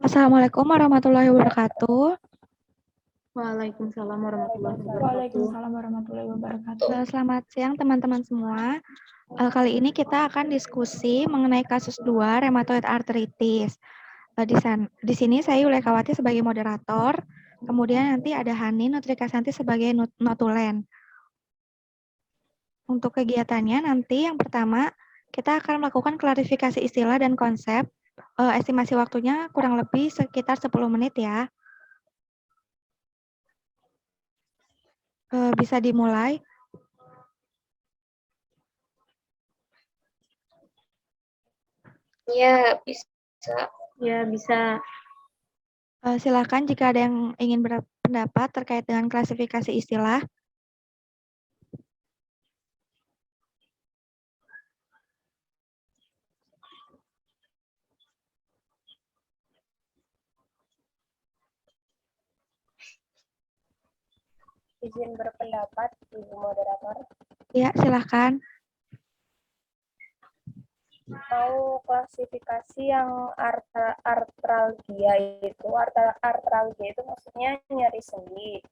Assalamualaikum warahmatullahi wabarakatuh. Waalaikumsalam warahmatullahi wabarakatuh. Waalaikumsalam warahmatullahi wabarakatuh. Selamat siang teman-teman semua. Kali ini kita akan diskusi mengenai kasus 2 rheumatoid arthritis. Di sini saya Yulekawati sebagai moderator, kemudian nanti ada Hani Nutrikasanti sebagai notulen. Untuk kegiatannya nanti yang pertama kita akan melakukan klarifikasi istilah dan konsep. Estimasi waktunya kurang lebih sekitar 10 menit ya. Bisa dimulai. Ya, bisa. Ya, bisa. Silakan jika ada yang ingin berpendapat terkait dengan klasifikasi istilah. Izin berpendapat, Ibu Moderator. Ya, silakan. Mau klasifikasi yang artralgia itu maksudnya nyeri sendi.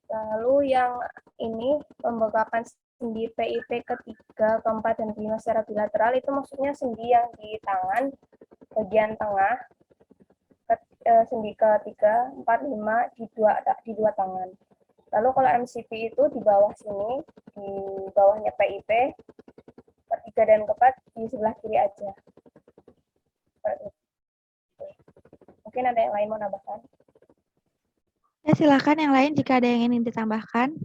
Lalu yang ini pembengkakan sendi PIP ketiga, keempat, dan kelima secara bilateral itu maksudnya sendi yang di tangan bagian tengah, sendi ketiga, 4, 5 di dua tangan. Lalu kalau MCP itu di bawah sini, di bawahnya PIP, ketiga dan keempat di sebelah kiri aja. Mungkin ada yang lain mau nambahkan? Ya, silakan yang lain jika ada yang ingin ditambahkan.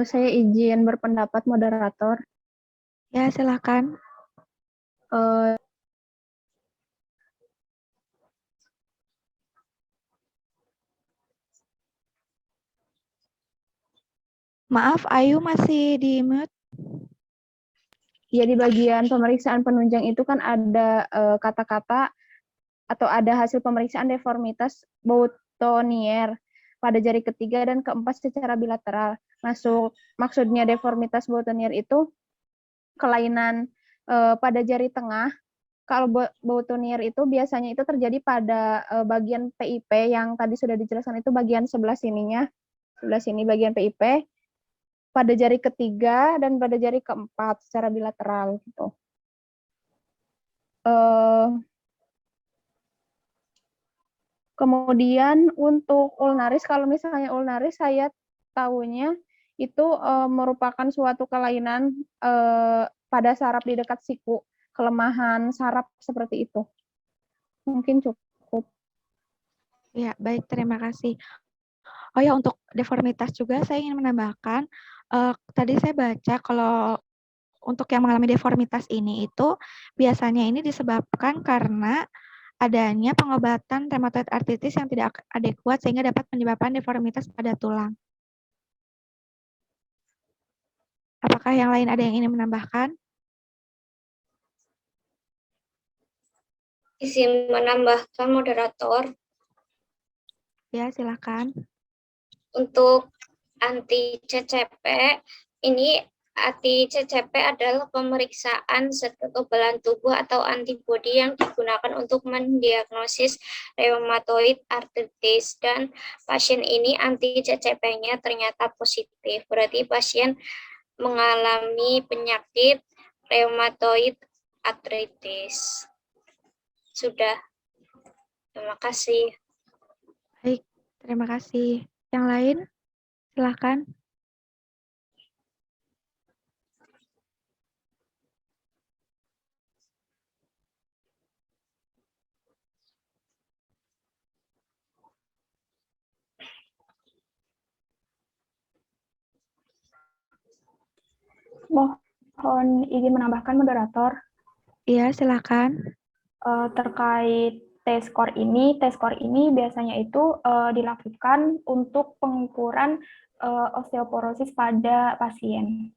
Saya izin berpendapat moderator. Ya, silakan. Maaf, Ayu masih di mute. Ya, di bagian pemeriksaan penunjang itu kan ada kata-kata atau ada hasil pemeriksaan deformitas Boutonier pada jari ketiga dan keempat secara bilateral. Maksudnya deformitas Boutonier itu kelainan pada jari tengah. Kalau Boutonier itu biasanya itu terjadi pada bagian PIP yang tadi sudah dijelaskan, itu bagian sebelah sininya. Sebelah sini bagian PIP pada jari ketiga dan pada jari keempat secara bilateral gitu. Kemudian untuk ulnaris, kalau misalnya ulnaris saya tahunya itu merupakan suatu kelainan pada saraf di dekat siku, kelemahan saraf seperti itu. Mungkin cukup. Ya, baik, terima kasih. Oh ya, untuk deformitas juga saya ingin menambahkan, tadi saya baca kalau untuk yang mengalami deformitas ini itu biasanya ini disebabkan karena adanya pengobatan rheumatoid arthritis yang tidak adekuat sehingga dapat menyebabkan deformitas pada tulang. Apakah yang lain ada yang ingin menambahkan? Izin menambahkan moderator. Ya, silakan. Untuk anti-CCP, ini anti-CCP adalah pemeriksaan zat kekebalan tubuh atau antibodi yang digunakan untuk mendiagnosis rheumatoid arthritis, dan pasien ini anti-CCP-nya ternyata positif. Berarti pasien mengalami penyakit rheumatoid arthritis. Sudah. Terima kasih. Baik, terima kasih. Yang lain, silakan. Mohon izin menambahkan moderator. Iya, silakan. Terkait tes skor ini biasanya itu dilakukan untuk pengukuran osteoporosis pada pasien.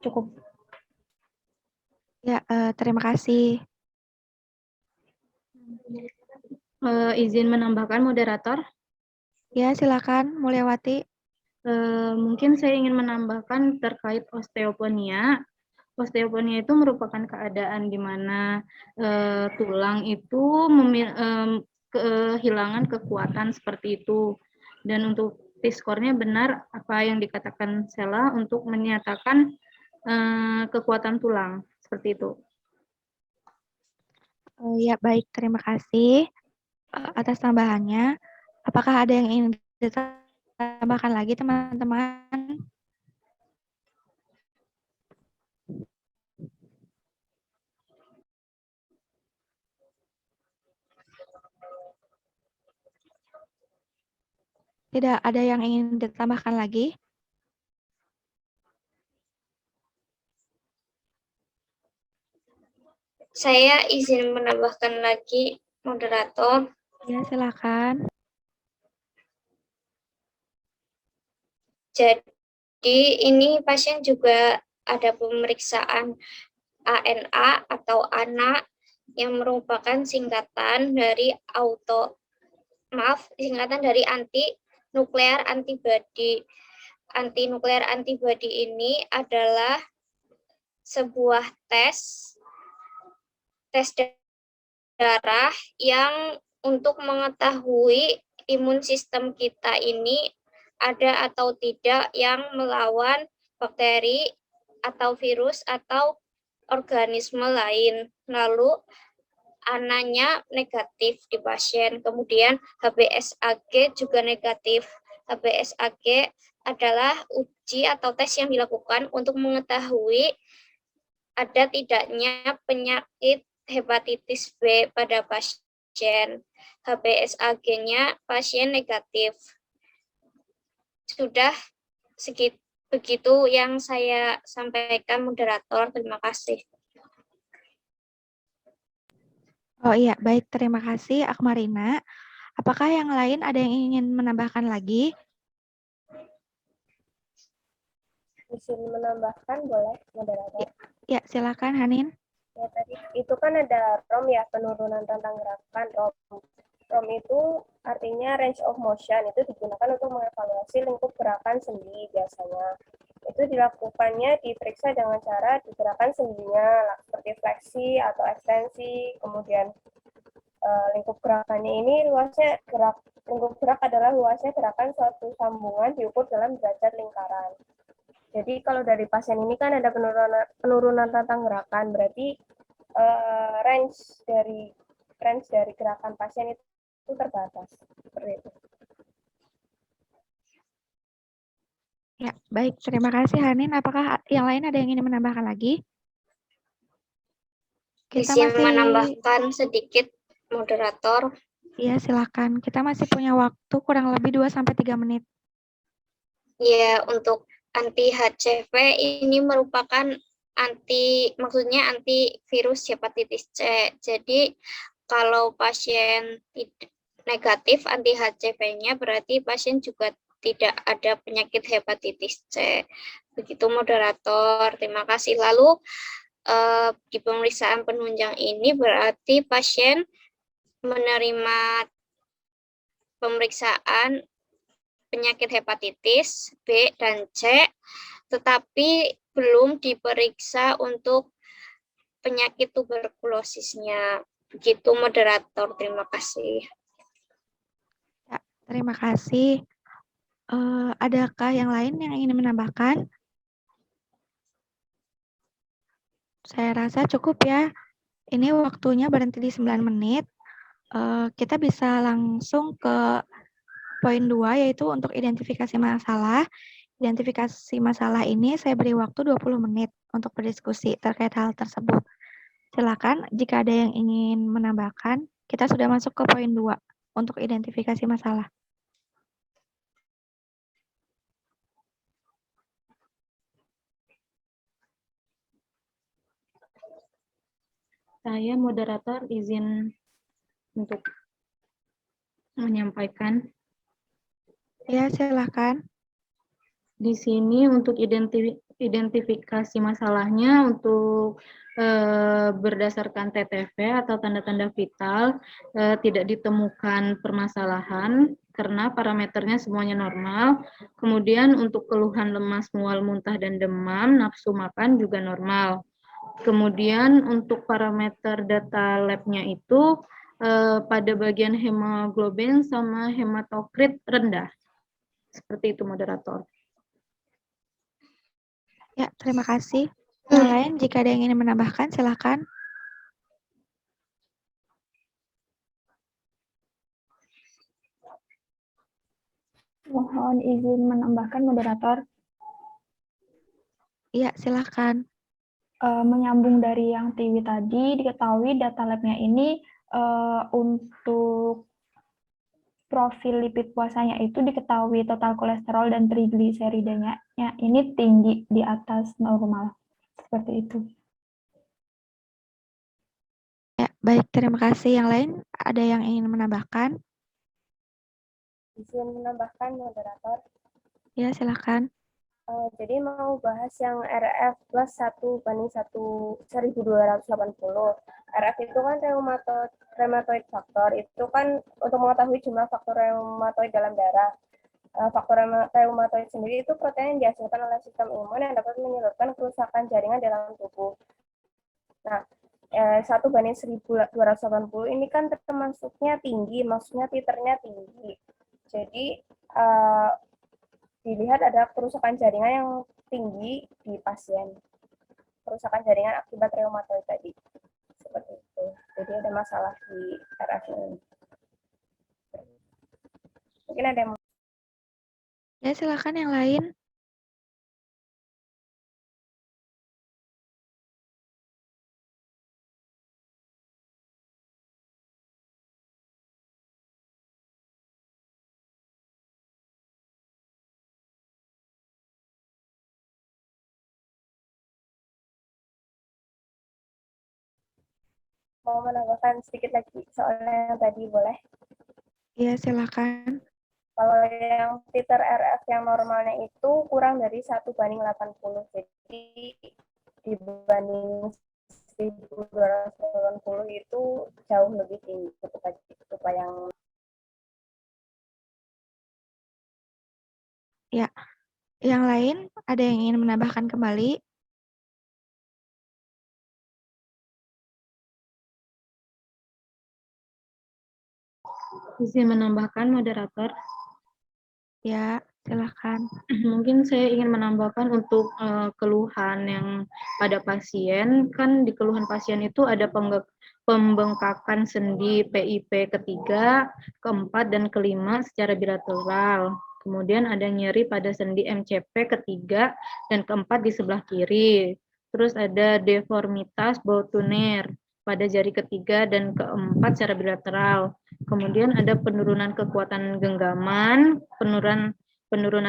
Cukup. Ya, terima kasih. Izin menambahkan moderator. Ya, silakan Mulyawati. Mungkin saya ingin menambahkan terkait osteopenia. Osteopenia itu merupakan keadaan di mana tulang itu kehilangan kekuatan seperti itu. Dan untuk T-score-nya benar apa yang dikatakan Sela untuk menyatakan kekuatan tulang seperti itu. Ya, baik. Terima kasih atas tambahannya. Apakah ada yang ingin ditambahkan lagi, teman-teman? Tidak ada yang ingin ditambahkan lagi? Saya izin menambahkan lagi, moderator. Ya, silakan. Jadi ini pasien juga ada pemeriksaan ANA atau ANA yang merupakan singkatan dari singkatan dari anti nuklear antibody. Anti nuklear antibody ini adalah sebuah tes darah yang untuk mengetahui imun sistem kita ini ada atau tidak yang melawan bakteri atau virus atau organisme lain. Lalu ANA-nya negatif di pasien. Kemudian HBsAg juga negatif. HBsAg adalah uji atau tes yang dilakukan untuk mengetahui ada tidaknya penyakit hepatitis B pada pasien. HBsAg-nya pasien negatif. Sudah begitu yang saya sampaikan, moderator. Terima kasih. Oh iya, baik. Terima kasih, Akmarina. Apakah yang lain ada yang ingin menambahkan lagi? Izin menambahkan boleh, moderator? Ya, silakan, Hanin. Ya, tadi itu kan ada ROM ya, penurunan tentang gerakan ROM. ROM itu artinya range of motion, itu digunakan untuk mengevaluasi lingkup gerakan sendi biasanya. Itu dilakukannya diperiksa dengan cara digerakkan sendinya, seperti fleksi atau ekstensi, kemudian lingkup gerakannya ini lingkup gerak adalah luasnya gerakan suatu sambungan diukur dalam derajat lingkaran. Jadi kalau dari pasien ini kan ada penurunan tentang gerakan, berarti range dari gerakan pasien itu terbatas. Seperti itu. Ya, baik. Terima kasih, Hanin. Apakah yang lain ada yang ingin menambahkan lagi? Kita Izin masih... menambahkan sedikit, moderator. Iya, silakan. Kita masih punya waktu kurang lebih 2-3 menit. Ya, untuk anti HCV ini merupakan maksudnya antivirus hepatitis C. Jadi kalau pasien negatif anti HCV-nya berarti pasien juga tidak ada penyakit hepatitis C. Begitu, moderator. Terima kasih. Lalu di pemeriksaan penunjang ini berarti pasien menerima pemeriksaan penyakit hepatitis B dan C, tetapi belum diperiksa untuk penyakit tuberkulosisnya. Begitu, moderator. Terima kasih. Ya, terima kasih. Adakah yang lain yang ingin menambahkan? Saya rasa cukup ya. Ini waktunya berhenti di 9 menit. Kita bisa langsung ke poin 2, yaitu untuk identifikasi masalah. Identifikasi masalah ini saya beri waktu 20 menit untuk berdiskusi terkait hal tersebut. Silakan jika ada yang ingin menambahkan. Kita sudah masuk ke poin 2 untuk identifikasi masalah. Saya, moderator, izin untuk menyampaikan. Ya, silakan. Di sini untuk identifikasi masalahnya untuk berdasarkan TTV atau tanda-tanda vital tidak ditemukan permasalahan karena parameternya semuanya normal. Kemudian untuk keluhan lemas, mual, muntah, dan demam, nafsu makan juga normal. Kemudian untuk parameter data labnya itu pada bagian hemoglobin sama hematokrit rendah. Seperti itu, moderator. Ya, terima kasih. Yang lain, jika ada yang ingin menambahkan, silakan. Mohon izin menambahkan, moderator. Iya, silakan. Menyambung dari yang Tiwi tadi, diketahui data labnya ini untuk profil lipid puasanya itu diketahui total kolesterol dan trigliseridanya ini tinggi di atas normal. Seperti itu. Ya, baik, terima kasih. Yang lain, ada yang ingin menambahkan? Izin menambahkan, moderator. Ya, silakan. Jadi mau bahas yang RF plus 1/1280. RF itu kan rheumatoid faktor. Itu kan untuk mengetahui jumlah faktor rheumatoid dalam darah. Faktor rheumatoid sendiri itu protein yang dihasilkan oleh sistem imun yang dapat menyebabkan kerusakan jaringan dalam tubuh. Nah, 1/1280 ini kan termasuknya tinggi, maksudnya titernya tinggi. Jadi, dilihat ada kerusakan jaringan yang tinggi di pasien. Kerusakan jaringan akibat reumatoid tadi. Seperti itu. Jadi ada masalah di RF ini. Mungkin ada yang... Ya, silakan yang lain. Mau menambahkan sedikit lagi soalnya yang tadi, boleh? Ya, silakan. Kalau yang titer RF yang normalnya itu kurang dari 1/80. Jadi dibanding 1280 itu jauh lebih tinggi untuk yang... Ya, yang lain, ada yang ingin menambahkan kembali? Izin menambahkan, moderator. Ya, silakan. Mungkin saya ingin menambahkan untuk keluhan yang pada pasien, kan di keluhan pasien itu ada pembengkakan sendi PIP ketiga, keempat, dan kelima secara bilateral. Kemudian ada nyeri pada sendi MCP ketiga dan keempat di sebelah kiri. Terus ada deformitas bautuner pada jari ketiga dan keempat secara bilateral. Kemudian ada penurunan kekuatan genggaman, penurunan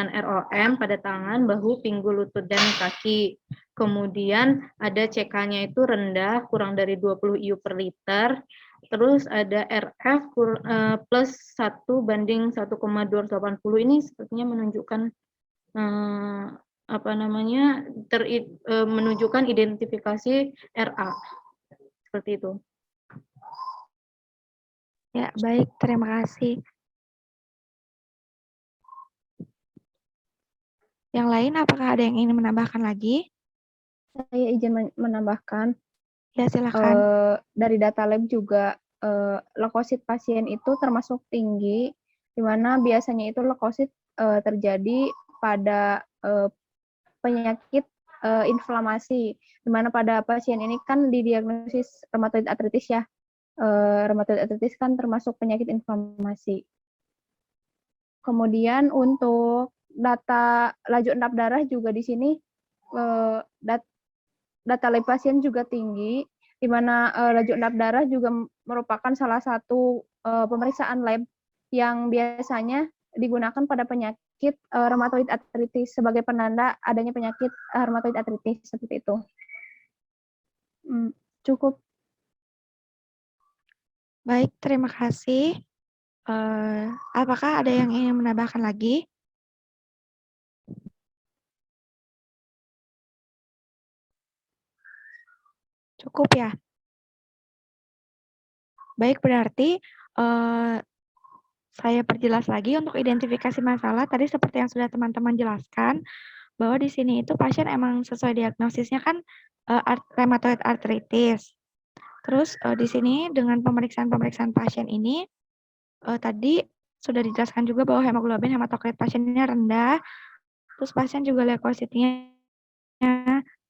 ROM pada tangan, bahu, pinggul, lutut, dan kaki. Kemudian ada CK-nya itu rendah, kurang dari 20 IU per liter. Terus ada RF plus 1/1,280. Ini sepertinya menunjukkan menunjukkan identifikasi RA. Seperti itu. Ya, baik, terima kasih. Yang lain, apakah ada yang ingin menambahkan lagi? Saya izin menambahkan. Ya, silakan. Dari data lab juga leukosit pasien itu termasuk tinggi, di mana biasanya itu leukosit terjadi pada penyakit inflamasi, di mana pada pasien ini kan didiagnosis rheumatoid arthritis ya. Rheumatoid arthritis kan termasuk penyakit inflamasi. Kemudian untuk data laju endap darah juga di sini data lab pasien juga tinggi, di mana laju endap darah juga merupakan salah satu pemeriksaan lab yang biasanya digunakan pada penyakit rheumatoid arthritis sebagai penanda adanya penyakit rheumatoid arthritis seperti itu. Cukup. Baik, terima kasih. Apakah ada yang ingin menambahkan lagi? Cukup ya? Baik, berarti saya perjelas lagi untuk identifikasi masalah. Tadi seperti yang sudah teman-teman jelaskan, bahwa di sini itu pasien emang sesuai diagnosisnya kan rheumatoid arthritis. Terus di sini dengan pemeriksaan pasien ini tadi sudah dijelaskan juga bahwa hemoglobin hematokrit pasiennya rendah. Terus pasien juga leukositnya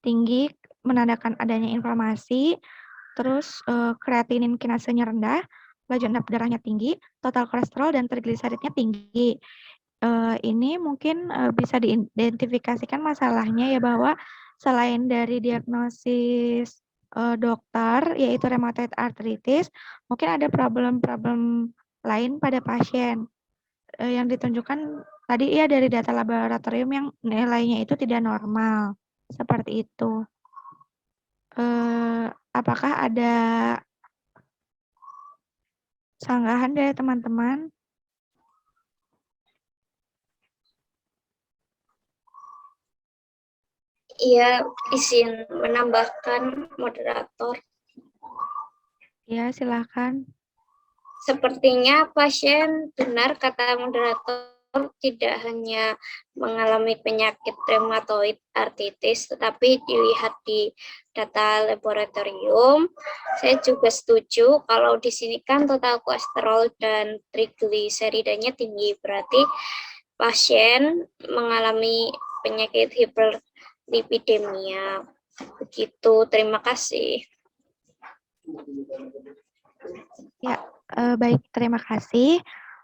tinggi, menandakan adanya inflamasi. Terus kreatinin kinasenya rendah, laju endap darahnya tinggi, total kolesterol dan trigliseridnya tinggi. Ini mungkin bisa diidentifikasikan masalahnya ya, bahwa selain dari diagnosis dokter yaitu rheumatoid arthritis, mungkin ada problem-problem lain pada pasien yang ditunjukkan tadi ya dari data laboratorium yang nilainya itu tidak normal seperti itu. Apakah ada sanggahan dari teman-teman? Iya, izin menambahkan moderator. Ya, silakan. Sepertinya pasien, benar kata moderator, tidak hanya mengalami penyakit rheumatoid arthritis, tetapi dilihat di data laboratorium. Saya juga setuju kalau di sini kan total kolesterol dan trigliseridanya tinggi, berarti pasien mengalami penyakit hiperlipidemia. Begitu, terima kasih. Ya, baik, terima kasih.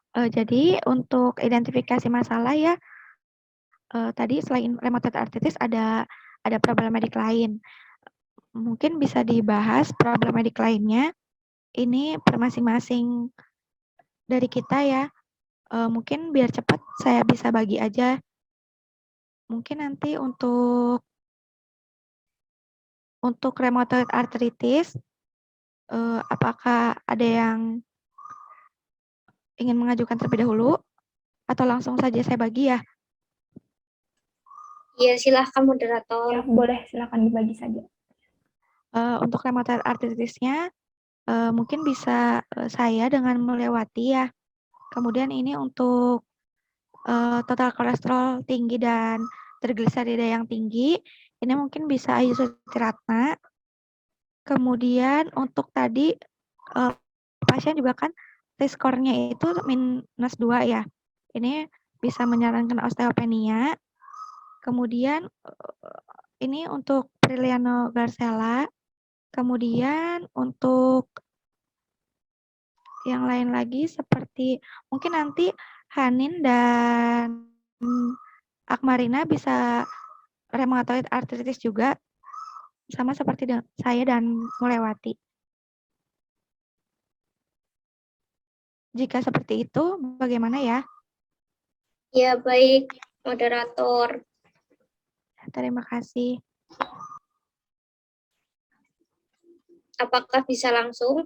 Jadi untuk identifikasi masalah ya, tadi selain rheumatoid arthritis ada problem medik lain. Mungkin bisa dibahas problem medik lainnya. Ini per masing-masing dari kita ya. Mungkin biar cepat saya bisa bagi aja. Mungkin nanti untuk rheumatoid arthritis, apakah ada yang ingin mengajukan terlebih dahulu atau langsung saja saya bagi ya? Ya, silahkan moderator. Ya, boleh, silakan dibagi saja. Untuk rheumatoid arthritisnya mungkin bisa saya dengan melewati ya. Kemudian ini untuk total kolesterol tinggi dan trigliserida yang tinggi, ini mungkin bisa Ayusuti-Ratna. Kemudian untuk tadi pasien juga kan T-score-nya itu -2 ya. Ini bisa menyarankan osteopenia. Kemudian ini untuk Priliano Garcella. Kemudian untuk yang lain lagi seperti mungkin nanti Hanin dan Akmarina bisa rheumatoid arthritis juga, sama seperti saya dan Mulewati. Jika seperti itu, bagaimana ya? Ya, baik, moderator. Terima kasih. Apakah bisa langsung?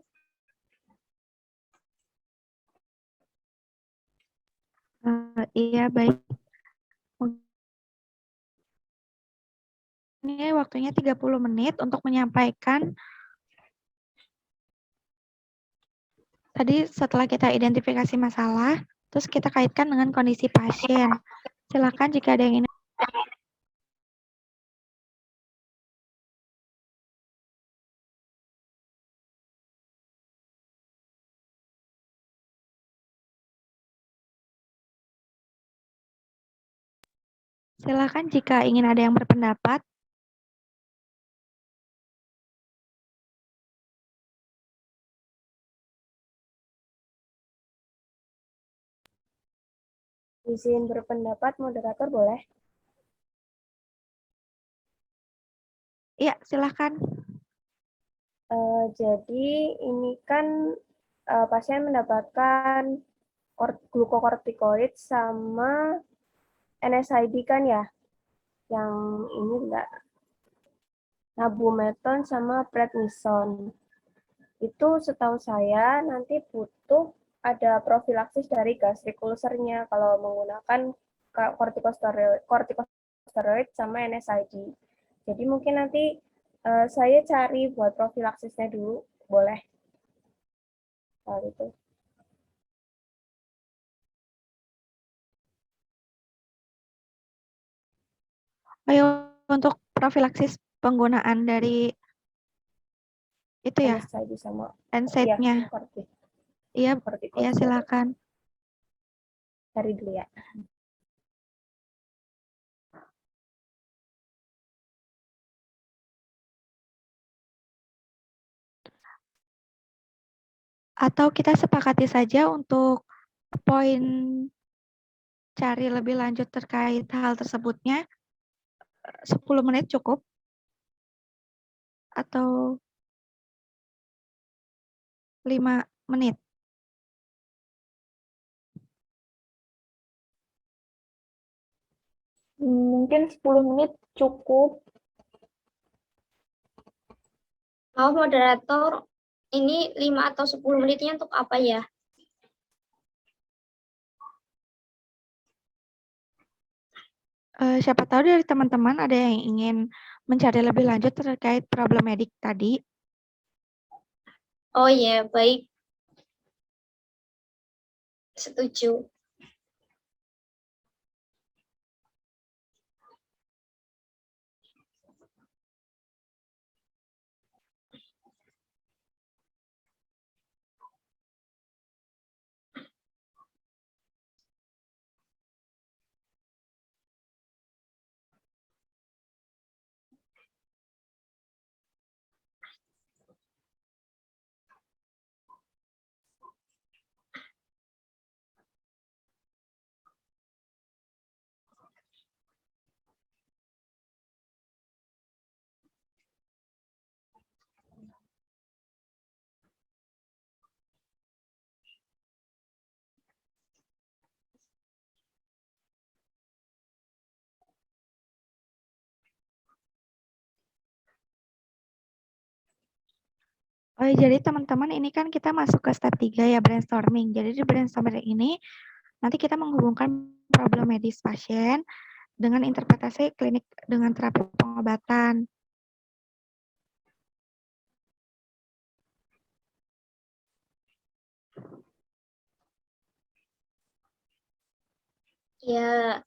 Iya, baik. Ini waktunya 30 menit untuk menyampaikan. Tadi setelah kita identifikasi masalah, terus kita kaitkan dengan kondisi pasien. Silakan jika ada yang ingin. Silakan jika ingin ada yang berpendapat. Izin berpendapat, moderator boleh? Iya, silakan. Jadi ini kan pasien mendapatkan glukokortikoid sama NSAID kan ya? Yang ini enggak, Nabumeton sama prednison. Itu setahu saya nanti butuh ada profilaksis dari gastric ulcernya kalau menggunakan kortikosteroid sama NSAID. Jadi mungkin nanti Saya cari buat profilaksisnya dulu, boleh? Hal itu. Ayo untuk profilaksis penggunaan dari itu ya, NSAID sama ya, NSAID-nya. seperti Iya, iya kortikosteroid. silakan. Cari dulu ya. Atau kita sepakati saja untuk poin cari lebih lanjut terkait hal tersebutnya 10 menit cukup atau 5 menit. Mungkin 10 menit cukup. Mau moderator, ini 5 atau 10 menitnya untuk apa ya? Siapa tahu dari teman-teman ada yang ingin mencari lebih lanjut terkait problem medik tadi. Oh ya, baik. Setuju. Oh, jadi teman-teman ini kan kita masuk ke step 3 ya, brainstorming. Jadi di brainstorming ini nanti kita menghubungkan problem medis pasien dengan interpretasi klinik dengan terapi pengobatan. Ya,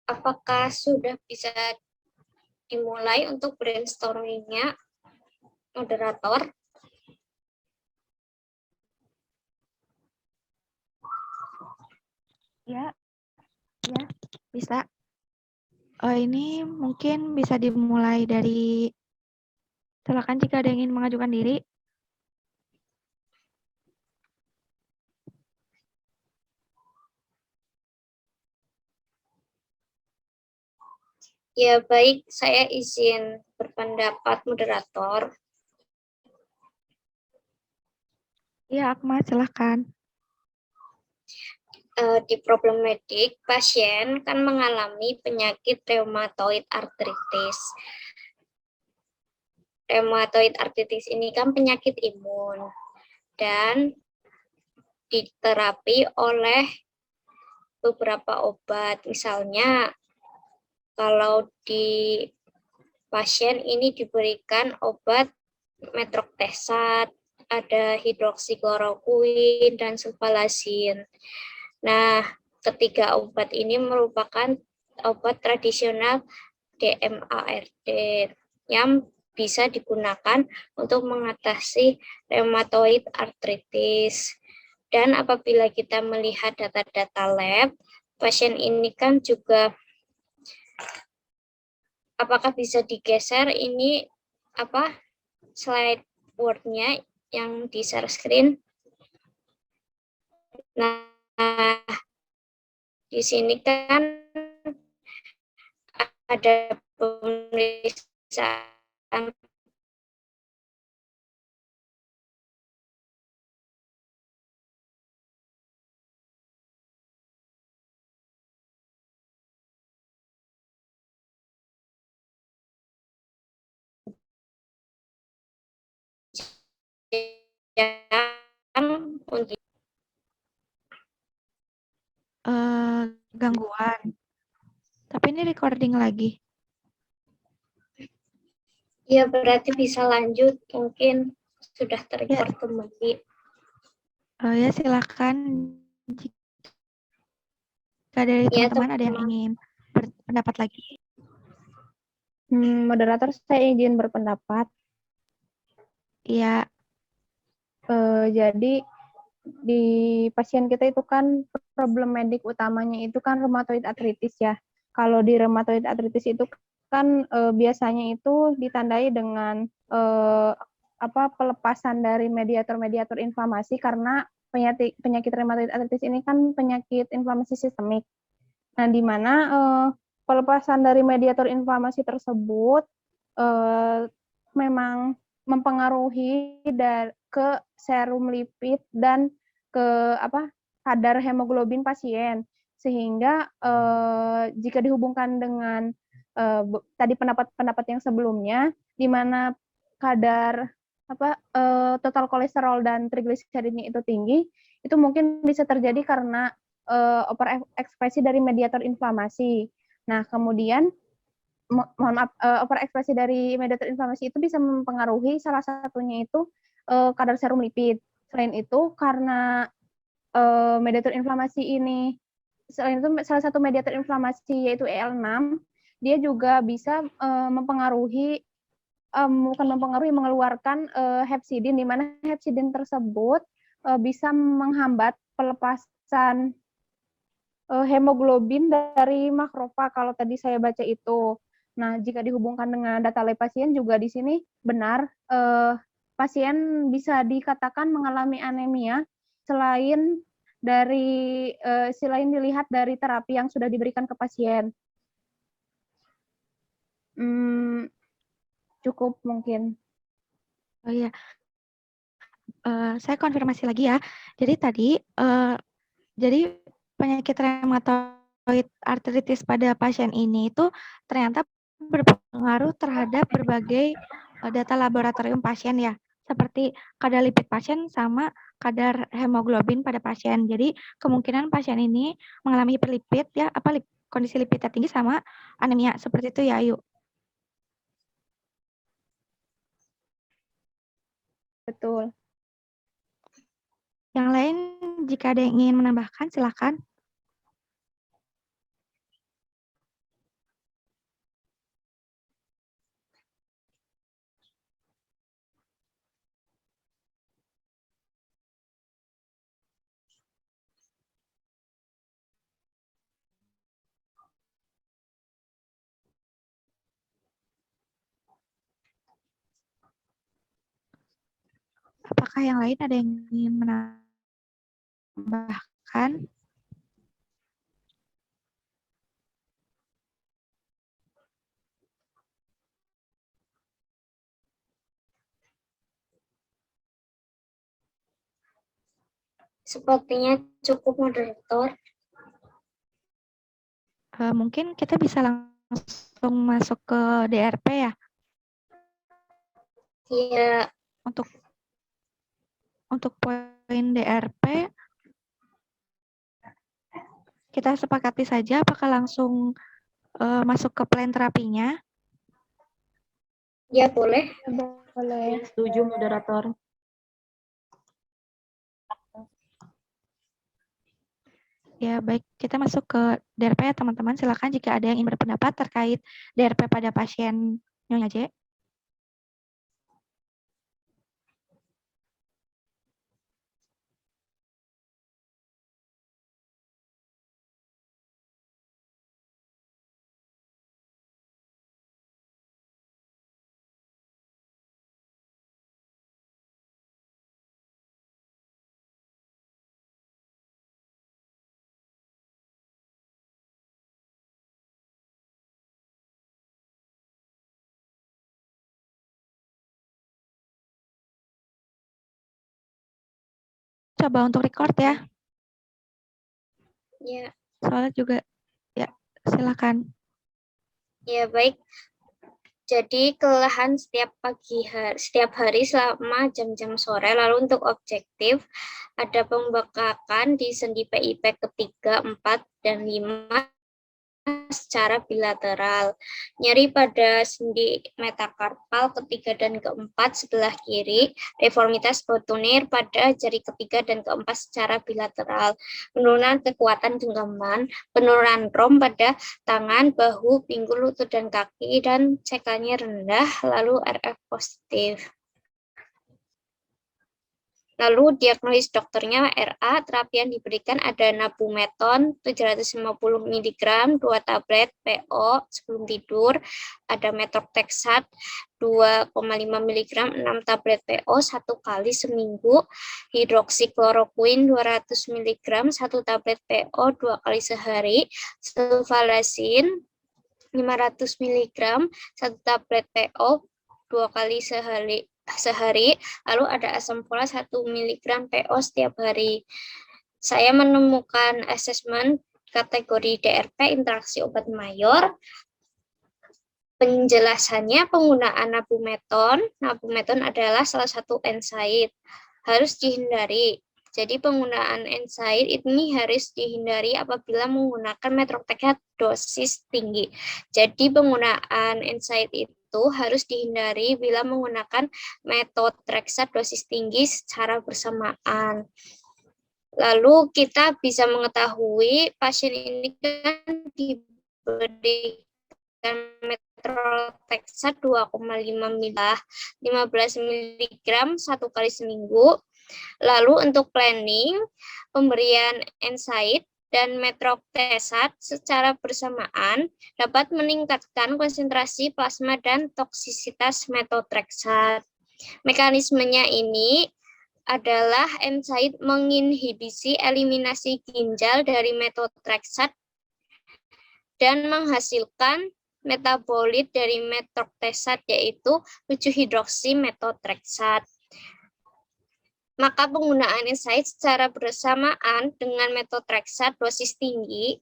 apakah sudah bisa dimulai untuk brainstorming-nya, moderator? Ya, ya, bisa. Ini mungkin bisa dimulai dari, silakan jika ada yang ingin mengajukan diri. Ya, baik, saya izin berpendapat moderator. Iya, Akmal, silakan. Di problematik, pasien kan mengalami penyakit rheumatoid arthritis. Rheumatoid arthritis ini kan penyakit imun dan diterapi oleh beberapa obat. Misalnya, kalau di pasien ini diberikan obat metroxate, ada hidroksikloroquine, dan sulfalasin. Nah, ketiga obat ini merupakan obat tradisional DMARD yang bisa digunakan untuk mengatasi rheumatoid arthritis. Dan apabila kita melihat data-data lab, pasien ini kan juga apakah bisa digeser ini slide word-nya yang di share screen. Nah, di sini kan ada pemeriksaan yang untuk Gangguan. Tapi ini recording lagi. ya berarti bisa lanjut, mungkin sudah terrecord kembali. Ya, silakan. Jika dari Ya, teman-teman ada yang teman-teman. ingin berpendapat lagi. Moderator, saya izin berpendapat. Iya, Jadi di pasien kita itu kan problem medik utamanya itu kan rheumatoid arthritis ya. Kalau di rheumatoid arthritis itu kan biasanya itu ditandai dengan pelepasan dari mediator-mediator inflamasi karena penyakit rheumatoid arthritis ini kan penyakit inflamasi sistemik. Nah, di mana pelepasan dari mediator inflamasi tersebut memang mempengaruhi ke serum lipid dan ke kadar hemoglobin pasien, sehingga jika dihubungkan dengan tadi pendapat-pendapat yang sebelumnya, di mana kadar total kolesterol dan trigliseridnya itu tinggi, itu mungkin bisa terjadi karena overekspresi dari mediator inflamasi. Nah, kemudian mohon maaf, overekspresi dari mediator inflamasi itu bisa mempengaruhi salah satunya itu kadar serum lipid. Selain itu, karena mediator inflamasi ini, selain itu salah satu mediator inflamasi yaitu EL6, dia juga bisa mempengaruhi, bukan mempengaruhi, mengeluarkan hepsidin, di mana hepsidin tersebut bisa menghambat pelepasan hemoglobin dari makrofag kalau tadi saya baca itu. Nah, jika dihubungkan dengan data lab pasien juga di sini benar pasien bisa dikatakan mengalami anemia selain dilihat dari terapi yang sudah diberikan ke pasien. Cukup mungkin. oh iya. Saya konfirmasi lagi ya. Jadi tadi, jadi penyakit rheumatoid arthritis pada pasien ini itu ternyata berpengaruh terhadap berbagai data laboratorium pasien ya, seperti kadar lipid pasien sama kadar hemoglobin pada pasien. Jadi kemungkinan pasien ini mengalami hiperlipid ya, kondisi lipidnya tinggi sama anemia seperti itu ya, Ayu. Betul. Yang lain jika ada yang ingin menambahkan silakan. Apakah yang lain ada yang ingin menambahkan? Sepertinya cukup moderator. Mungkin kita bisa langsung masuk ke DRP ya, Ya, untuk poin DRP kita sepakati saja apakah langsung masuk ke plan terapinya. ya boleh. Boleh. Setuju moderator. Ya, baik. Kita masuk ke DRP ya, teman-teman. Silakan jika ada yang ingin berpendapat terkait DRP pada pasien Nyonya J. Coba untuk record ya. Ya, Soalnya juga, ya, silakan. ya baik. Jadi kelelahan setiap hari selama jam-jam sore. Lalu untuk objektif ada pembekakan di sendi PIP ketiga, 4, dan 5 secara bilateral. Nyeri pada sendi metakarpal ketiga dan keempat sebelah kiri, deformitas botonir pada jari ketiga dan keempat secara bilateral, penurunan kekuatan genggaman, penurunan rom pada tangan, bahu, pinggul, lutut, dan kaki, dan CK-nya rendah, lalu RF positif. Lalu diagnosis dokternya RA, terapi yang diberikan ada nabumeton 750 mg, 2 tablet PO sebelum tidur, ada metotrexat 2,5 mg, 6 tablet PO 1 kali seminggu, hidroksikloroquine 200 mg, 1 tablet PO 2 kali sehari, sulfalazin 500 mg, 1 tablet PO 2 kali sehari, lalu ada asam folat 1 mg PO setiap hari. Saya menemukan asesmen kategori DRP interaksi obat mayor. Penjelasannya penggunaan nabumeton. Nabumeton adalah salah satu NSAID. Harus dihindari. Jadi penggunaan NSAID ini harus dihindari apabila menggunakan methotrexate dosis tinggi. Jadi penggunaan NSAID itu harus dihindari bila menggunakan methotrexate dosis tinggi secara bersamaan. Lalu kita bisa mengetahui pasien ini kan diberikan methotrexate 2,5 mg 15 mg 1 kali seminggu. Lalu untuk planning, pemberian NSAID dan methotrexate secara bersamaan dapat meningkatkan konsentrasi plasma dan toksisitas methotrexate. Mekanismenya ini adalah NSAID menginhibisi eliminasi ginjal dari methotrexate dan menghasilkan metabolit dari methotrexate yaitu 7-hidroksimethotrexate. Maka penggunaan NSAID secara bersamaan dengan methotrexate dosis tinggi.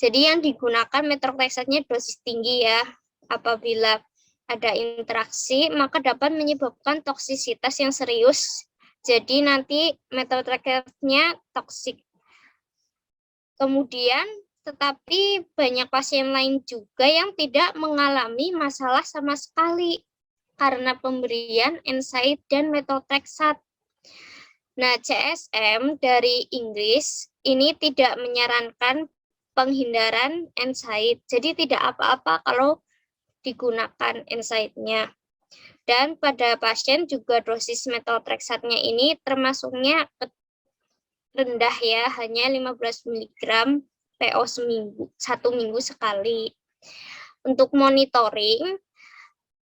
Jadi yang digunakan methotrexate-nya dosis tinggi ya. Apabila ada interaksi, maka dapat menyebabkan toksisitas yang serius. Jadi nanti methotrexate-nya toksik. Kemudian, tetapi banyak pasien lain juga yang tidak mengalami masalah sama sekali karena pemberian NSAID dan methotrexate. Nah, CSM dari Inggris ini tidak menyarankan penghindaran NSAID. Jadi tidak apa-apa kalau digunakan NSAID-nya. Dan pada pasien juga dosis methotrexate-nya ini termasuknya rendah ya, hanya 15 mg PO seminggu, 1 minggu sekali. Untuk monitoring,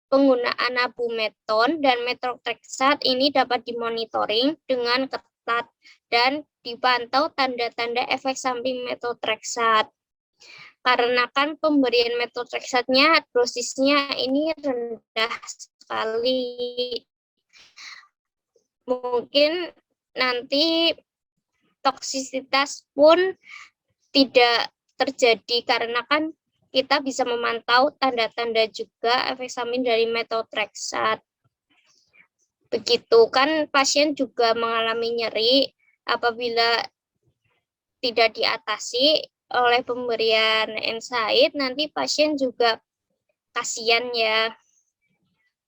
penggunaan nabumeton dan methotrexate ini dapat dimonitoring dengan ketat dan dipantau tanda-tanda efek samping methotrexate. Karena kan pemberian methotrexate-nya dosisnya ini rendah sekali. Mungkin nanti toksisitas pun tidak terjadi karena kan kita bisa memantau tanda-tanda juga efek samping dari methotrexate. Begitu kan pasien juga mengalami nyeri apabila tidak diatasi oleh pemberian NSAID, nanti pasien juga kasihan ya.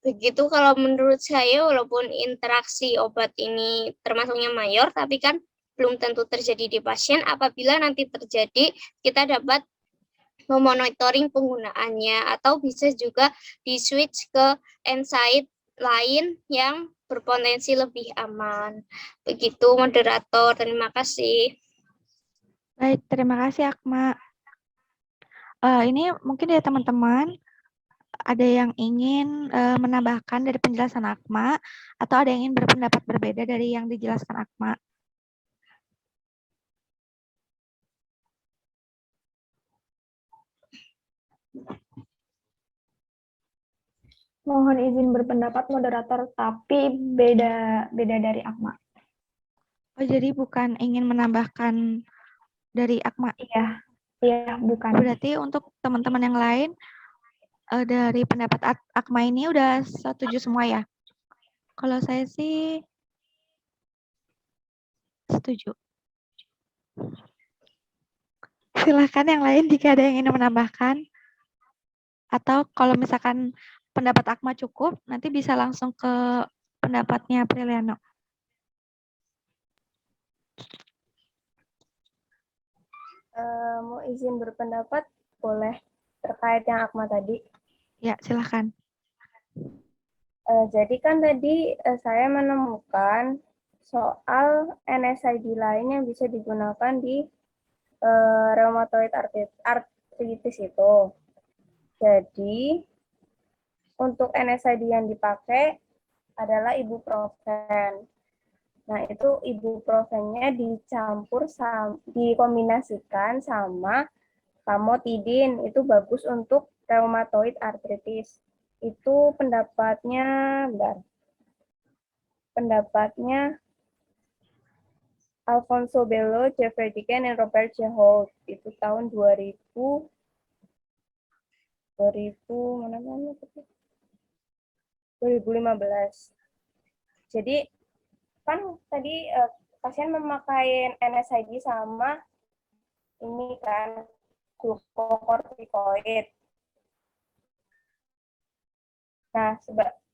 Begitu kalau menurut saya, walaupun interaksi obat ini termasuknya mayor, tapi kan belum tentu terjadi di pasien. Apabila nanti terjadi, kita dapat memonitoring penggunaannya, atau bisa juga di-switch ke NSAID lain yang berpotensi lebih aman. Begitu, moderator. Terima kasih. Baik, terima kasih Akma. Ini mungkin dari teman-teman ada yang ingin menambahkan dari penjelasan Akma, atau ada yang ingin berpendapat berbeda dari yang dijelaskan Akma? Mohon izin berpendapat moderator, tapi beda dari Akma. Oh, jadi bukan ingin menambahkan dari Akma. Iya, bukan. Berarti untuk teman-teman yang lain, dari pendapat Akma ini udah setuju semua ya? Kalau saya sih setuju. Silahkan yang lain jika ada yang ingin menambahkan. Atau kalau misalkan pendapat Akma cukup, nanti bisa langsung ke pendapatnya Priliano. Mau izin berpendapat, boleh, terkait yang Akma tadi. Ya, silahkan. Jadi kan tadi saya menemukan soal NSAID lain yang bisa digunakan di rheumatoid arthritis itu. Jadi untuk NSAID yang dipakai adalah ibuprofen. Nah, itu ibuprofennya dikombinasikan sama famotidin. Itu bagus untuk rheumatoid arthritis. Itu pendapatnya Alfonso Bello, Jeffrey Dicken, dan Robert J. Holt. Itu tahun 2015. Jadi kan tadi pasien memakai NSAID sama ini kan glukokortikoid. Nah,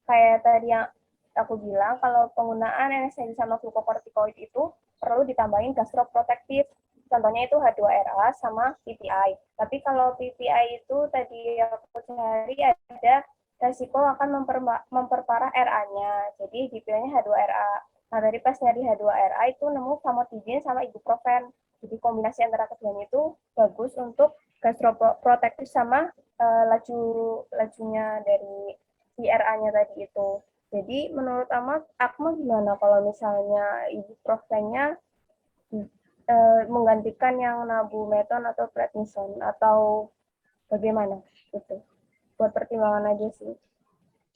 kayak tadi yang aku bilang, kalau penggunaan NSAID sama glukokortikoid itu perlu ditambahin gastroprotektif. Contohnya itu H2RA sama PPI. Tapi kalau PPI itu tadi aku cari ada resiko akan memperparah RA-nya. Jadi dipilihnya H2RA. Nah, tadi pas nyari H2RA itu nemu famotidin sama ibuprofen. Jadi kombinasi antara keduanya itu bagus untuk gastroprotektif sama lajunya dari RA-nya tadi itu. Jadi menurut Akma gimana kalau misalnya ibuprofennya menggantikan yang nabumeton atau prednison, atau bagaimana? Gitu. Buat pertimbangan aja sih.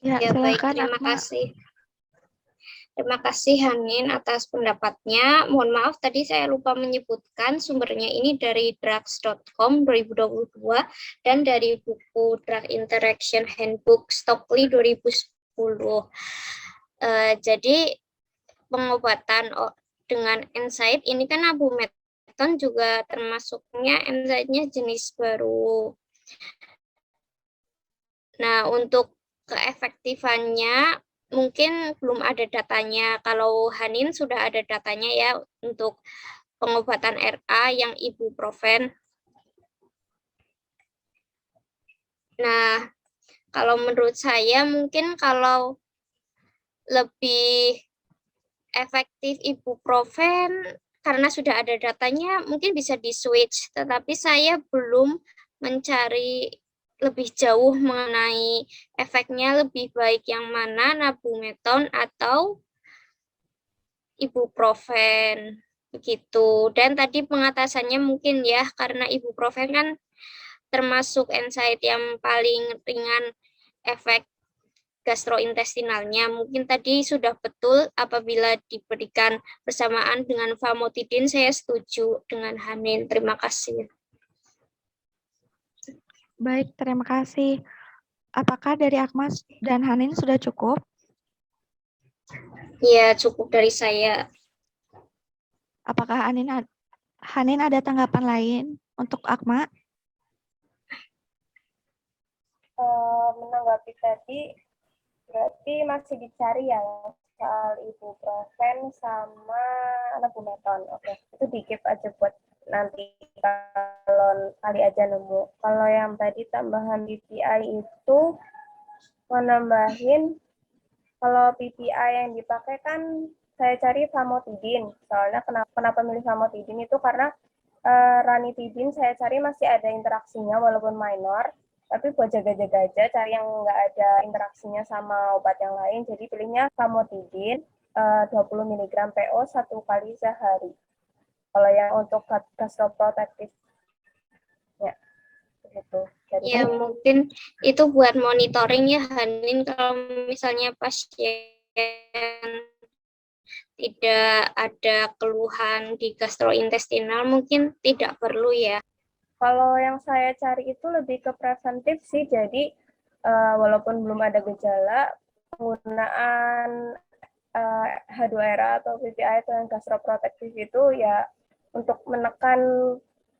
Ya, Ya, baik, silakan terima Akma. kasih. Terima kasih Hanin atas pendapatnya. Mohon maaf tadi saya lupa menyebutkan sumbernya ini dari drugs.com 2022 dan dari buku Drug Interaction Handbook Stockley 2010. Jadi pengobatan dengan NSAID ini kan nabumeton juga termasuknya NSAID-nya jenis baru. Nah, untuk keefektifannya mungkin belum ada datanya. Kalau Hanin sudah ada datanya ya untuk pengobatan RA yang ibuprofen. Nah, kalau menurut saya mungkin kalau lebih efektif ibuprofen karena sudah ada datanya mungkin bisa di-switch, tetapi saya belum mencari lebih jauh mengenai efeknya lebih baik yang mana, nabumeton atau ibuprofen begitu. Dan tadi pengatasannya mungkin ya karena ibuprofen kan termasuk NSAID yang paling ringan efek gastrointestinalnya. Mungkin tadi sudah betul apabila diberikan bersamaan dengan famotidin, saya setuju dengan Hanin. Terima kasih. Baik, terima kasih. Apakah dari Akmas dan Hanin sudah cukup? Ya, cukup dari saya. Apakah Hanin ada tanggapan lain untuk Akma? Menanggapi tadi, berarti masih dicari ya soal ibuprofen sama nabumeton. Oke, itu di-keep aja buat nanti kalau kali aja nemu. Kalau yang tadi tambahan PPI itu menambahin, kalau PPI yang dipakai kan saya cari famotidin. Soalnya kenapa milih famotidin itu karena ranitidin saya cari masih ada interaksinya walaupun minor. Tapi buat jaga-jaga aja, cari yang nggak ada interaksinya sama obat yang lain. Jadi pilihnya famotidin 20 mg PO 1 kali sehari. Kalau yang untuk gastroprotektif, ya begitu. Ya, mungkin itu buat monitoring ya, Hanin. Kalau misalnya pasien tidak ada keluhan di gastrointestinal, mungkin tidak perlu ya. Kalau yang saya cari itu lebih ke preventif sih, jadi walaupun belum ada gejala, penggunaan H2RA atau PPI atau yang gastroprotektif itu ya untuk menekan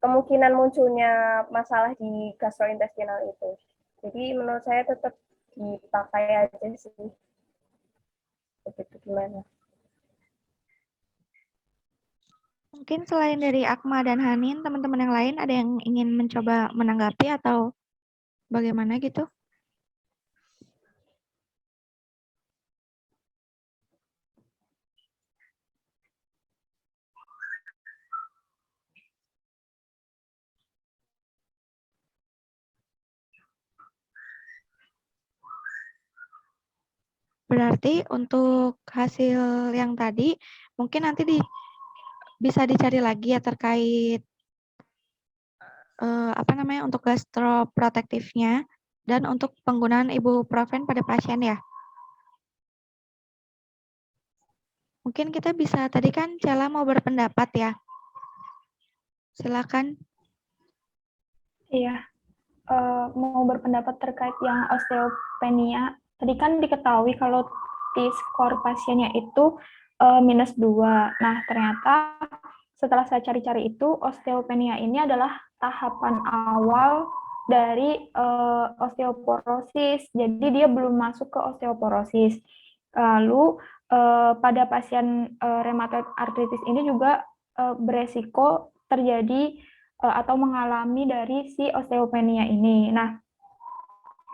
kemungkinan munculnya masalah di gastrointestinal itu. Jadi menurut saya tetap dipakai aja sih. Begitu gimana? Mungkin selain dari Akma dan Hanin, teman-teman yang lain ada yang ingin mencoba menanggapi atau bagaimana gitu? Berarti untuk hasil yang tadi mungkin nanti bisa dicari lagi ya terkait untuk gastroprotektifnya dan untuk penggunaan ibuprofen pada pasien ya. Mungkin kita bisa, tadi kan Cella mau berpendapat ya. Silakan. Iya, mau berpendapat terkait yang osteopenia. Tadi kan diketahui kalau T-score pasiennya itu -2. Nah, ternyata setelah saya cari-cari itu, osteopenia ini adalah tahapan awal dari osteoporosis. Jadi dia belum masuk ke osteoporosis. Lalu pada pasien rheumatoid arthritis ini juga beresiko terjadi atau mengalami dari si osteopenia ini. Nah,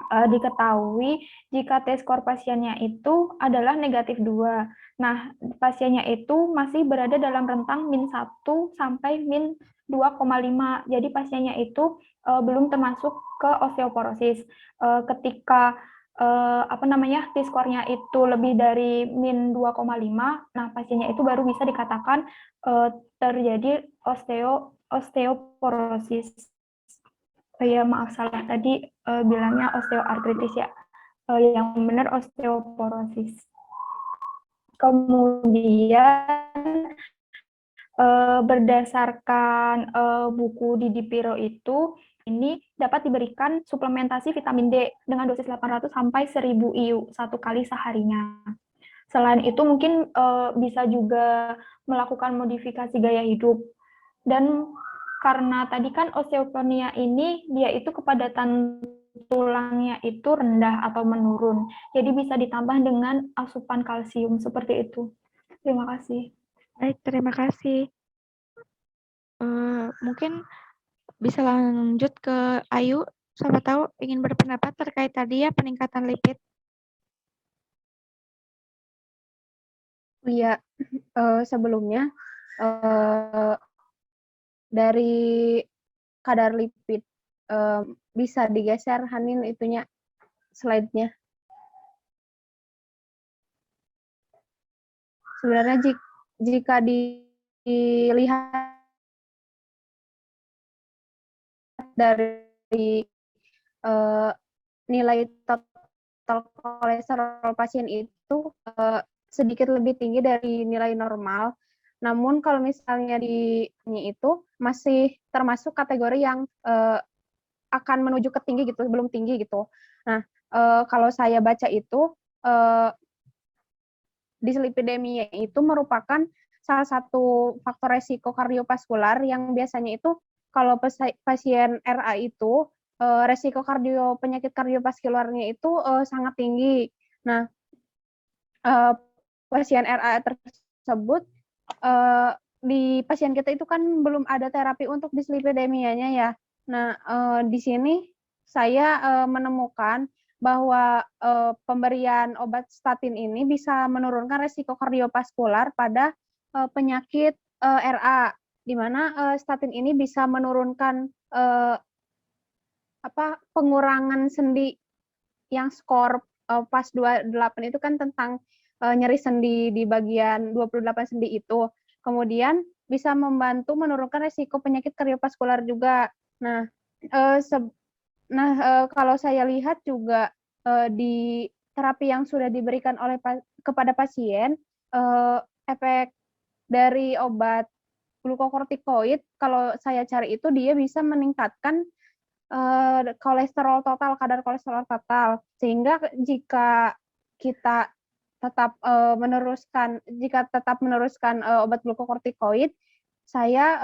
diketahui jika T-score pasiennya itu adalah -2. Nah, pasiennya itu masih berada dalam rentang -1 sampai -2,5. Jadi pasiennya itu belum termasuk ke osteoporosis. Ketika T-score-nya itu lebih dari -2,5, nah pasiennya itu baru bisa dikatakan terjadi osteoporosis. Ya maaf salah tadi bilangnya osteoartritis ya. Yang benar osteoporosis. Kemudian berdasarkan buku Didi Piro itu, ini dapat diberikan suplementasi vitamin D dengan dosis 800 sampai 1000 IU 1 kali seharinya. Selain itu mungkin bisa juga melakukan modifikasi gaya hidup. Dan karena tadi kan osteopenia ini dia itu kepadatan tulangnya itu rendah atau menurun. Jadi bisa ditambah dengan asupan kalsium seperti itu. Terima kasih. Baik, terima kasih. Mungkin bisa lanjut ke Ayu, siapa tahu ingin berpendapat terkait tadi ya peningkatan lipid. Iya, sebelumnya dari kadar lipid bisa digeser Hanin itunya slide-nya. Sebenarnya jika dilihat dari nilai total total kolesterol pasien itu sedikit lebih tinggi dari nilai normal. Namun kalau misalnya ini itu masih termasuk kategori yang akan menuju ke tinggi gitu, belum tinggi gitu. Nah, kalau saya baca itu dislipidemia itu merupakan salah satu faktor resiko kardiovaskular yang biasanya itu kalau pasien RA itu resiko penyakit kardiovaskularnya itu sangat tinggi. Nah, pasien RA tersebut di pasien kita itu kan belum ada terapi untuk dislipidemianya ya. Nah, di sini saya menemukan bahwa pemberian obat statin ini bisa menurunkan resiko kardiovaskular pada penyakit RA, di mana statin ini bisa menurunkan pengurangan sendi yang skor PAS 28 itu kan tentang nyeri sendi di bagian 28 sendi itu. Kemudian bisa membantu menurunkan resiko penyakit kardiovaskular juga. Nah, kalau saya lihat juga di terapi yang sudah diberikan kepada pasien, efek dari obat glukokortikoid, kalau saya cari itu dia bisa meningkatkan kolesterol total, kadar kolesterol total. Sehingga jika kita tetap meneruskan obat glukokortikoid, saya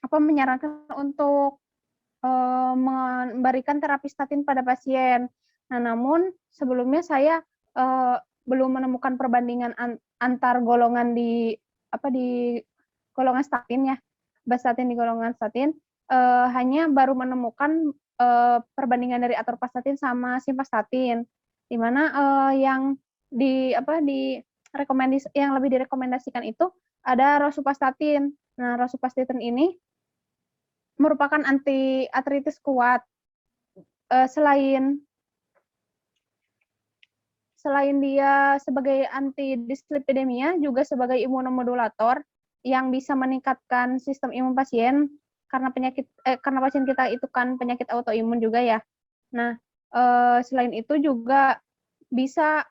menyarankan untuk memberikan terapi statin pada pasien. Nah, namun sebelumnya saya belum menemukan perbandingan antar golongan di golongan statin ya, obat statin di golongan statin. Hanya baru menemukan perbandingan dari atorvastatin sama simvastatin, di mana yang yang lebih direkomendasikan itu ada rosuvastatin. Nah, rosuvastatin ini merupakan anti artritis kuat. Selain dia sebagai anti dislipidemia, juga sebagai imunomodulator yang bisa meningkatkan sistem imun pasien karena pasien kita itu kan penyakit autoimun juga ya. Nah, selain itu juga bisa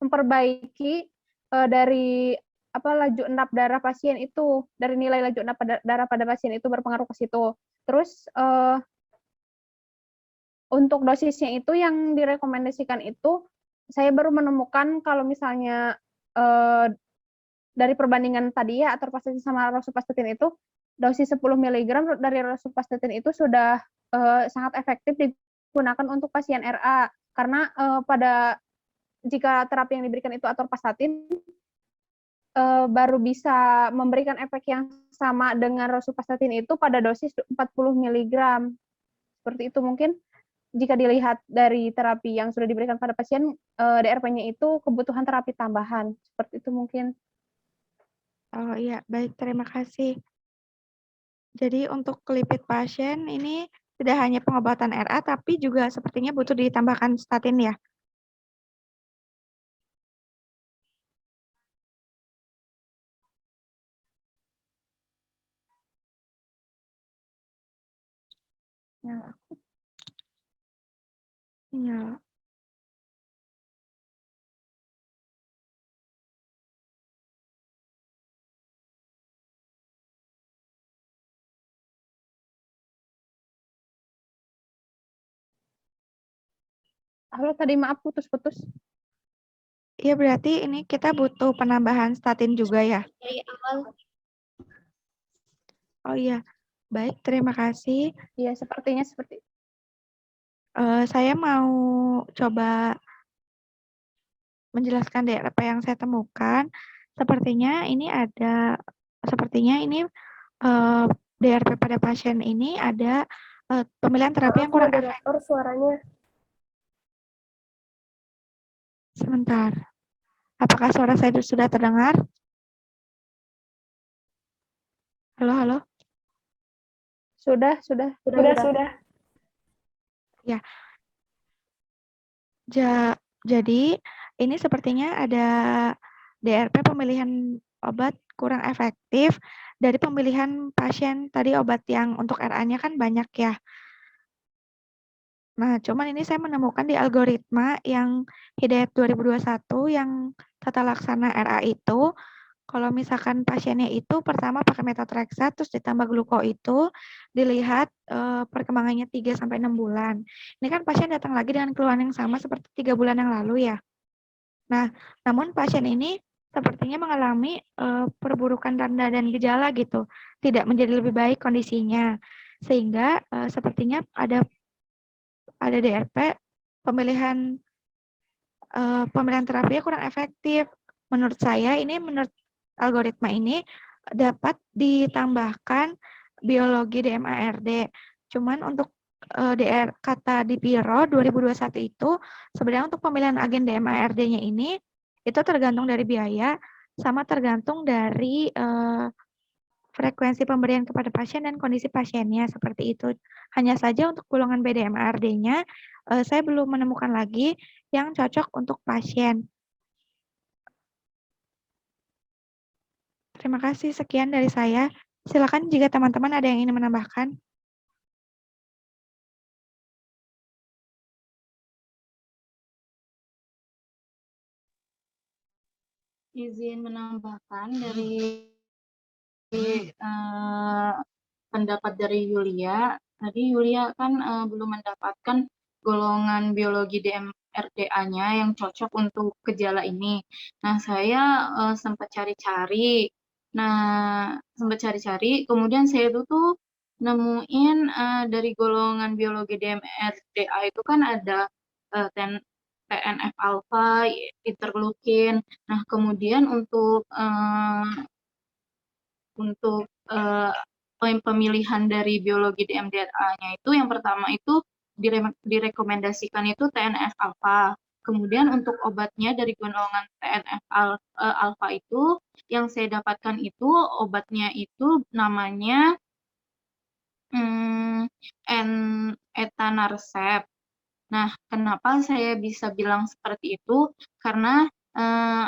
memperbaiki dari laju endap darah pasien itu, dari nilai laju endap darah pada pasien itu berpengaruh ke situ. Terus untuk dosisnya itu yang direkomendasikan itu saya baru menemukan kalau misalnya dari perbandingan tadi ya atorvastatin sama rosuvastatin itu dosis 10 mg dari rosuvastatin itu sudah sangat efektif digunakan untuk pasien RA karena jika terapi yang diberikan itu atorvastatin baru bisa memberikan efek yang sama dengan rosuvastatin itu pada dosis 40 mg. Seperti itu mungkin jika dilihat dari terapi yang sudah diberikan pada pasien, DRP-nya itu kebutuhan terapi tambahan. Seperti itu mungkin. Oh iya, baik, terima kasih. Jadi untuk lipid pasien ini tidak hanya pengobatan RA, tapi juga sepertinya butuh ditambahkan statin ya? Nyala. Nyala. Halo, tadi maaf putus-putus. Iya, berarti ini kita butuh penambahan statin juga ya? Dari awal. Oh iya, baik, terima kasih. Iya, sepertinya seperti itu. Saya mau coba menjelaskan DRP yang saya temukan. Sepertinya ini DRP pada pasien ini ada pemilihan terapi yang kurang efektif. Moderator suaranya. Sebentar. Apakah suara saya sudah terdengar? Halo, halo. Sudah. Ya. Jadi ini sepertinya ada DRP pemilihan obat kurang efektif dari pemilihan pasien tadi obat yang untuk RA-nya kan banyak ya. Nah, cuman ini saya menemukan di algoritma yang Hidayat 2021 yang tata laksana RA itu, kalau misalkan pasiennya itu pertama pakai methotrexate terus ditambah gluko itu dilihat perkembangannya 3 sampai 6 bulan. Ini kan pasien datang lagi dengan keluhan yang sama seperti 3 bulan yang lalu ya. Nah, namun pasien ini sepertinya mengalami perburukan tanda dan gejala gitu, tidak menjadi lebih baik kondisinya, sehingga sepertinya ada DRP pemilihan pemilihan terapinya kurang efektif. Menurut saya ini menurut algoritma ini dapat ditambahkan biologi DMARD. Cuman untuk kata di Piro 2021 itu sebenarnya untuk pemilihan agen DMARD-nya ini itu tergantung dari biaya sama tergantung dari frekuensi pemberian kepada pasien dan kondisi pasiennya seperti itu. Hanya saja untuk golongan BDMARD-nya saya belum menemukan lagi yang cocok untuk pasien. Terima kasih, sekian dari saya. Silakan jika teman-teman ada yang ingin menambahkan. Izin menambahkan dari pendapat dari Yulia. Tadi Yulia kan belum mendapatkan golongan biologi DMRDA-nya yang cocok untuk gejala ini. Nah, saya sempat cari-cari. Kemudian saya tuh nemuin dari golongan biologi DMRDA itu kan ada TNF alpha, interleukin. Nah, kemudian untuk pemilihan dari biologi DMDA-nya itu yang pertama itu direkomendasikan itu TNF alpha. Kemudian untuk obatnya dari golongan TNF alpha itu yang saya dapatkan itu obatnya itu namanya etanercept. Nah, kenapa saya bisa bilang seperti itu? Karena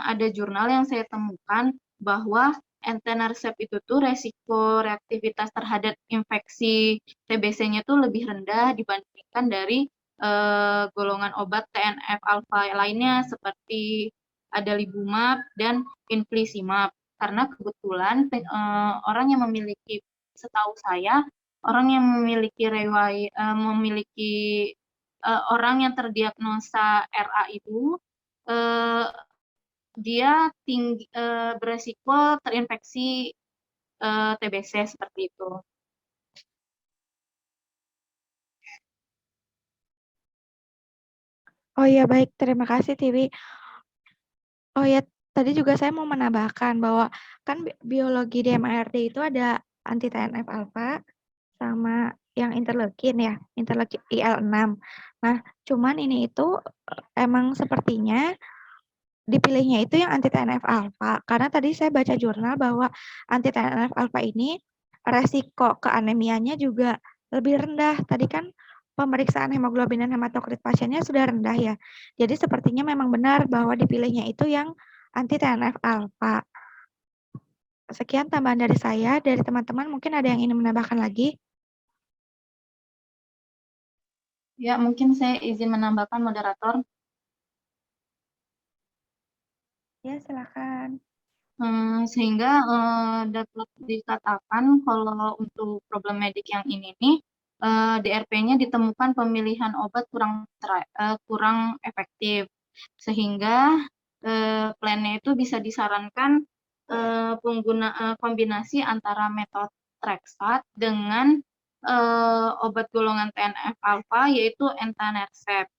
ada jurnal yang saya temukan bahwa etanercept itu tuh resiko reaktivitas terhadap infeksi TBC-nya tuh lebih rendah dibandingkan dari golongan obat TNF alpha lainnya seperti adalimumab dan infliximab. Karena kebetulan orang yang memiliki, setahu saya, orang yang memiliki orang yang terdiagnosa RA itu dia beresiko terinfeksi TBC seperti itu. Oh iya, baik. Terima kasih, Tiwi. Oh ya, tadi juga saya mau menambahkan bahwa kan biologi DMARD itu ada anti TNF alpha sama yang interleukin ya, interleukin IL-6. Nah, cuman ini itu emang sepertinya dipilihnya itu yang anti TNF alpha karena tadi saya baca jurnal bahwa anti TNF alpha ini resiko keanemianya juga lebih rendah. Tadi kan pemeriksaan hemoglobin dan hematokrit pasiennya sudah rendah ya. Jadi sepertinya memang benar bahwa dipilihnya itu yang anti TNF alpha. Sekian tambahan dari saya. Dari teman-teman mungkin ada yang ingin menambahkan lagi? Ya, mungkin saya izin menambahkan moderator. Ya, silakan. Sehingga dapat dikatakan kalau untuk problem medik yang ini nih, DRP-nya ditemukan pemilihan obat kurang efektif, sehingga plan-nya itu bisa disarankan kombinasi antara methotrexate dengan obat golongan TNF alpha yaitu etanercept.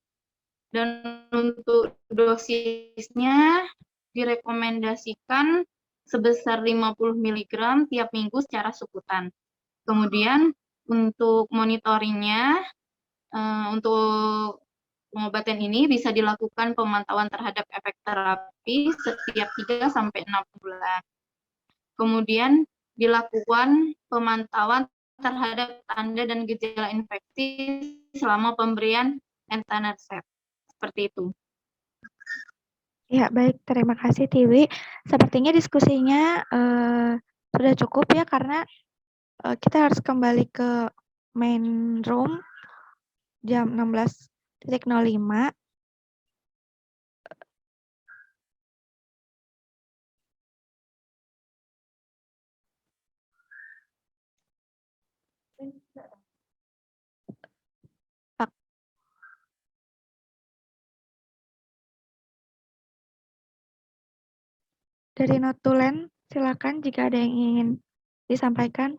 Dan untuk dosisnya direkomendasikan sebesar 50 mg tiap minggu secara sukutan. Kemudian untuk monitoringnya, untuk pengobatan ini bisa dilakukan pemantauan terhadap efek terapi setiap 3-6 bulan. Kemudian dilakukan pemantauan terhadap tanda dan gejala infeksi selama pemberian etanercept. Seperti itu. Ya, baik. Terima kasih, Tiwi. Sepertinya diskusinya sudah cukup ya, karena kita harus kembali ke main room. jam 16.05. Dari notulen, silakan jika ada yang ingin disampaikan.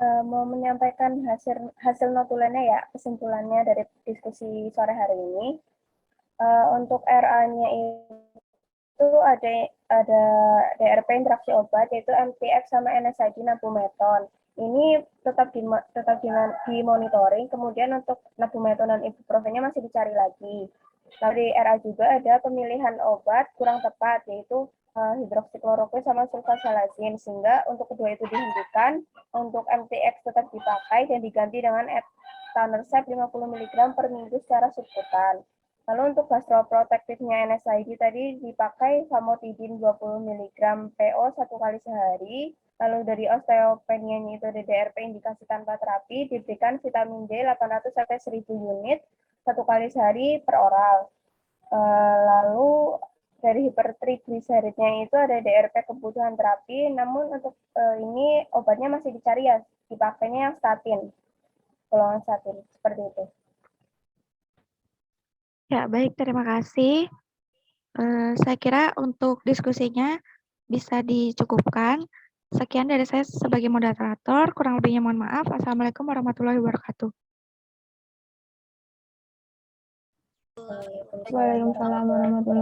Mau menyampaikan hasil notulennya ya, kesimpulannya dari diskusi sore hari ini. Untuk RA-nya itu ada DRP interaksi obat, yaitu MTX sama NSAID nabumeton. Ini tetap dimonitoring, kemudian untuk nabumeton dan ibuprofennya masih dicari lagi. Lalu di RA juga ada pemilihan obat kurang tepat, yaitu hidroksikloroquine sama sulfasalazin, sehingga untuk kedua itu dihentikan, untuk MTX tetap dipakai dan diganti dengan etanercept 50 mg per minggu secara subkutan. Lalu untuk gastroprotektifnya NSAID tadi dipakai famotidin 20 mg PO 1 kali sehari. Lalu dari osteopenianya itu ada DRP indikasi tanpa terapi, diberikan vitamin D 800 sampai 1000 unit 1 kali sehari per oral. Lalu dari hipertrigliseridnya itu ada DRP kebutuhan terapi, namun untuk ini obatnya masih dicari ya, dipakainya yang statin, golongan statin, seperti itu. Ya, baik, terima kasih. Saya kira untuk diskusinya bisa dicukupkan. Sekian dari saya sebagai moderator, kurang lebihnya mohon maaf. Assalamualaikum warahmatullahi wabarakatuh. Waalaikumsalam warahmatullahi